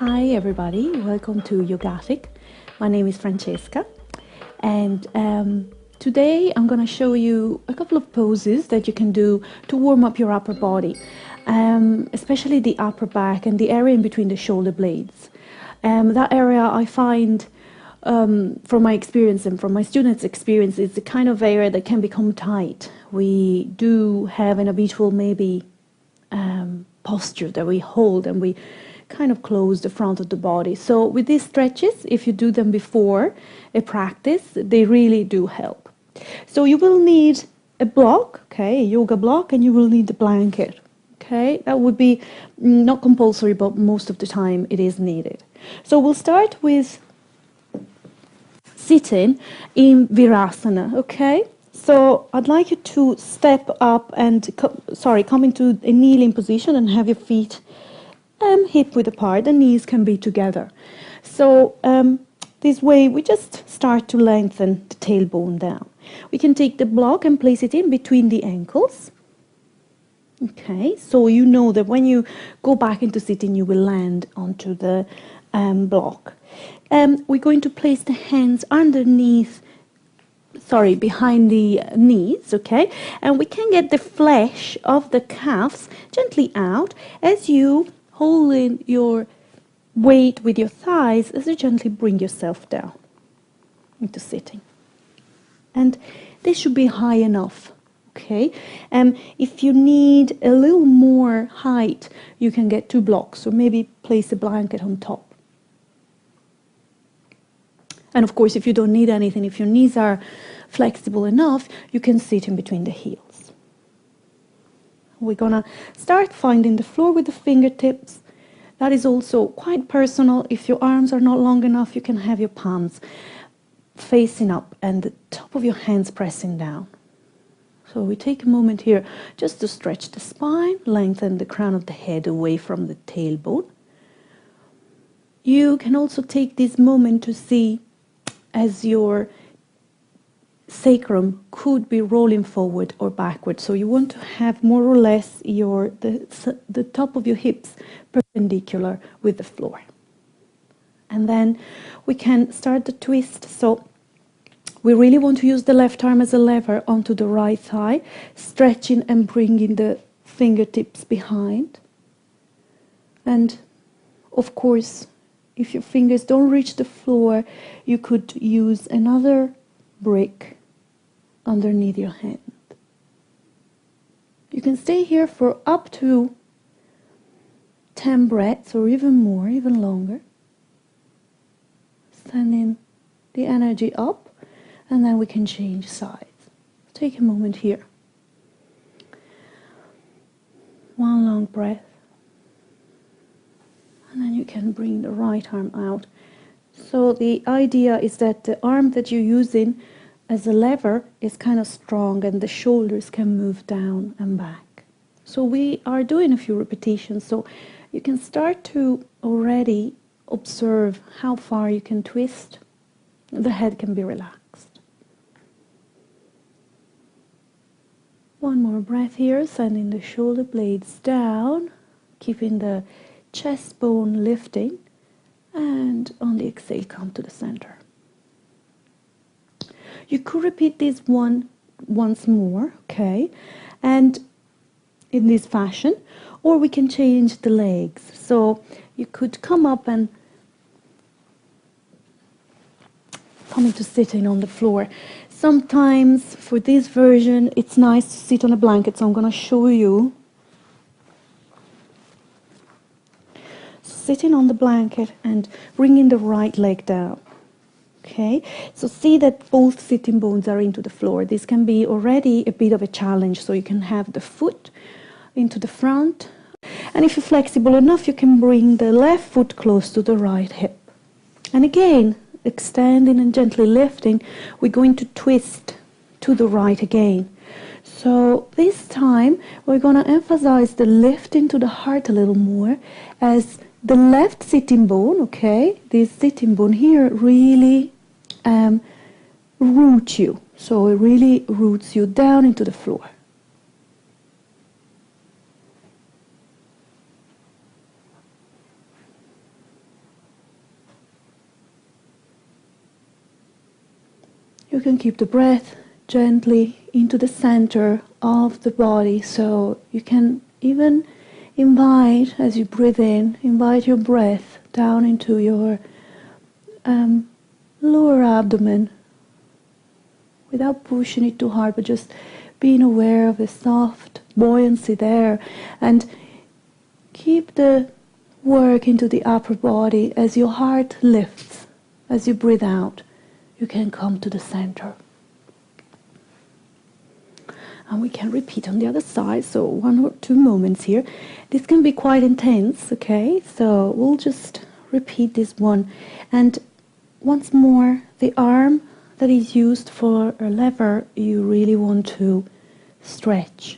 Hi everybody, welcome to Yogatic. My name is Francesca and today I'm going to show you a couple of poses that you can do to warm up your upper body, especially the upper back and the area in between the shoulder blades. That area I find from my experience and from my students' experience is the kind of area that can become tight. We do have an habitual maybe posture that we hold and we kind of close the front of the body. So with these stretches, if you do them before a practice, they really do help. So you will need a block, okay, a yoga block, and you will need a blanket, okay. That would be not compulsory, but most of the time it is needed. So we'll start with sitting in Virasana, okay. So I'd like you to step up and come into a kneeling position and have your feet hip width apart. The knees can be together. So this way we just start to lengthen the tailbone down. We can take the block and place it in between the ankles. Okay, so you know that when you go back into sitting, you will land onto the block. We're going to place the hands underneath, behind the knees, okay? And we can get the flesh of the calves gently out as you holding your weight with your thighs as you gently bring yourself down into sitting. And this should be high enough, okay? If you need a little more height, you can get 2 blocks or maybe place a blanket on top. And of course, if you don't need anything, if your knees are flexible enough, you can sit in between the heels. We're gonna start finding the floor with the fingertips. That is also quite personal. If your arms are not long enough, you can have your palms facing up and the top of your hands pressing down. So we take a moment here just to stretch the spine, lengthen the crown of the head away from the tailbone. You can also take this moment to see as your sacrum could be rolling forward or backward. So you want to have more or less the top of your hips perpendicular with the floor. And then we can start the twist. So we really want to use the left arm as a lever onto the right thigh, stretching and bringing the fingertips behind. And of course, if your fingers don't reach the floor, you could use another brick underneath your hand. You can stay here for up to 10 breaths or even more, even longer. Sending the energy up, and then we can change sides. Take a moment here. One long breath. And then you can bring the right arm out. So the idea is that the arm that you're using as a lever is kind of strong and the shoulders can move down and back. So we are doing a few repetitions, so you can start to already observe how far you can twist. The head can be relaxed. One more breath here, sending the shoulder blades down, keeping the chest bone lifting, and on the exhale come to the center. You could repeat this once more, okay, and in this fashion, or we can change the legs. So you could come up and come into sitting on the floor. Sometimes for this version it's nice to sit on a blanket, so I'm going to show you. Sitting on the blanket and bringing the right leg down. Okay, so see that both sitting bones are into the floor. This can be already a bit of a challenge, so you can have the foot into the front. And if you're flexible enough, you can bring the left foot close to the right hip. And again, extending and gently lifting, we're going to twist to the right again. So this time, we're going to emphasize the lift into the heart a little more, as the left sitting bone, okay, this sitting bone here really roots you. So it really roots you down into the floor. You can keep the breath gently into the center of the body, so you can even invite, as you breathe in, invite your breath down into your lower abdomen without pushing it too hard, but just being aware of the soft buoyancy there, and keep the work into the upper body. As your heart lifts, as you breathe out, you can come to the center. And we can repeat on the other side, so 1 or 2 moments here. This can be quite intense, okay? So we'll just repeat this one. And once more, the arm that is used for a lever, you really want to stretch.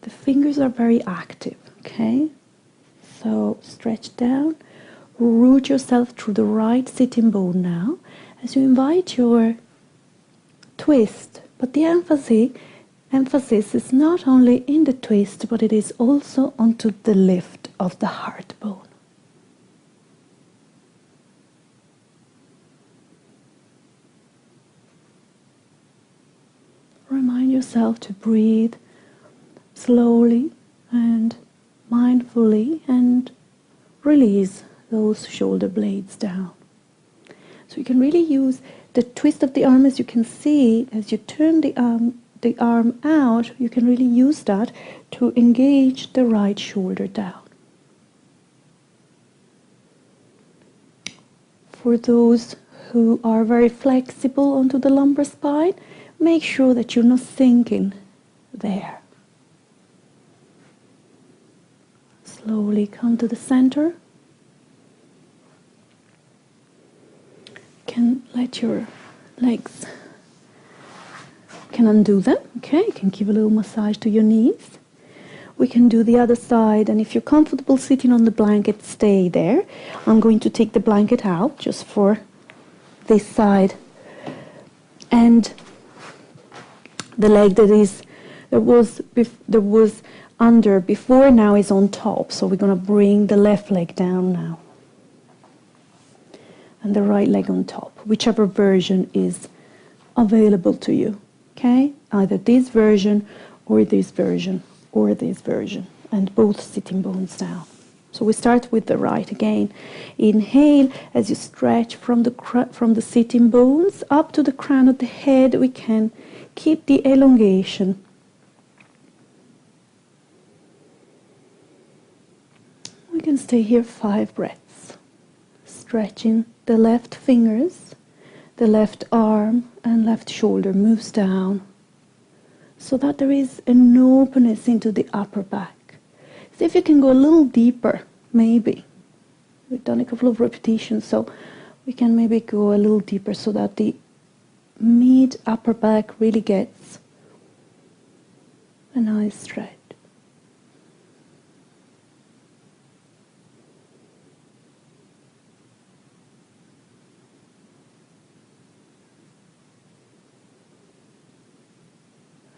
The fingers are very active, okay? So stretch down, root yourself through the right sitting bone now, as you invite your twist. But the emphasis is not only in the twist, but it is also onto the lift of the heart bone. Remind yourself to breathe slowly and mindfully and release those shoulder blades down. So you can really use the twist of the arm, as you can see, as you turn the arm out, you can really use that to engage the right shoulder down. For those who are very flexible onto the lumbar spine, make sure that you're not sinking there. Slowly come to the center. You can let your legs, can undo them, okay? You can give a little massage to your knees. We can do the other side, and if you're comfortable sitting on the blanket, stay there. I'm going to take the blanket out just for this side. And the leg that was under before now is on top, so we're going to bring the left leg down now and the right leg on top, whichever version is available to you, okay? Either this version or this version or this version, and both sitting bones down. So we start with the right again. Inhale as you stretch from the sitting bones up to the crown of the head. We can keep the elongation. We can stay here 5 breaths, stretching the left fingers, the left arm and left shoulder moves down so that there is an openness into the upper back. See if you can go a little deeper, maybe. We've done a couple of repetitions, so we can maybe go a little deeper so that the mid-upper back really gets a nice stretch.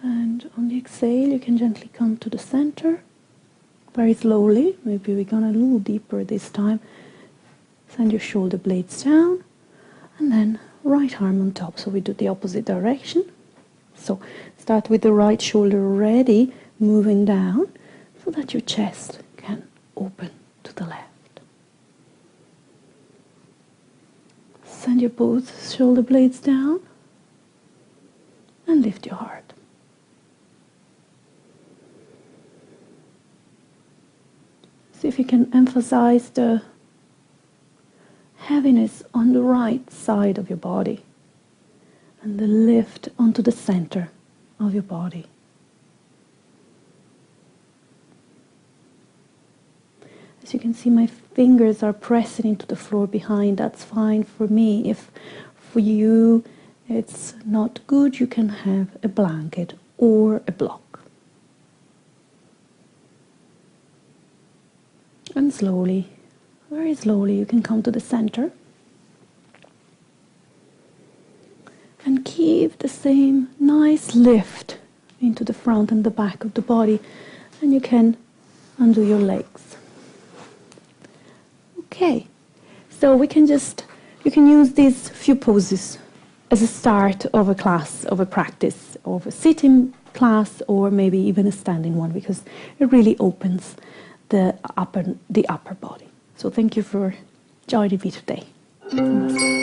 And on the exhale, you can gently come to the center, very slowly. Maybe we're going a little deeper this time. Send your shoulder blades down, and then right arm on top. So we do the opposite direction. So start with the right shoulder already, moving down, so that your chest can open to the left. Send your both shoulder blades down, and lift your heart. See if you can emphasize the heaviness on the right side of your body and the lift onto the center of your body. As you can see, my fingers are pressing into the floor behind. That's fine for me. If for you it's not good, you can have a blanket or a block. And slowly, very slowly, you can come to the center and keep the same nice lift into the front and the back of the body, and you can undo your legs. Okay, so you can use these few poses as a start of a class, of a practice, of a sitting class, or maybe even a standing one, because it really opens the upper body. So thank you for joining me today. Namaste.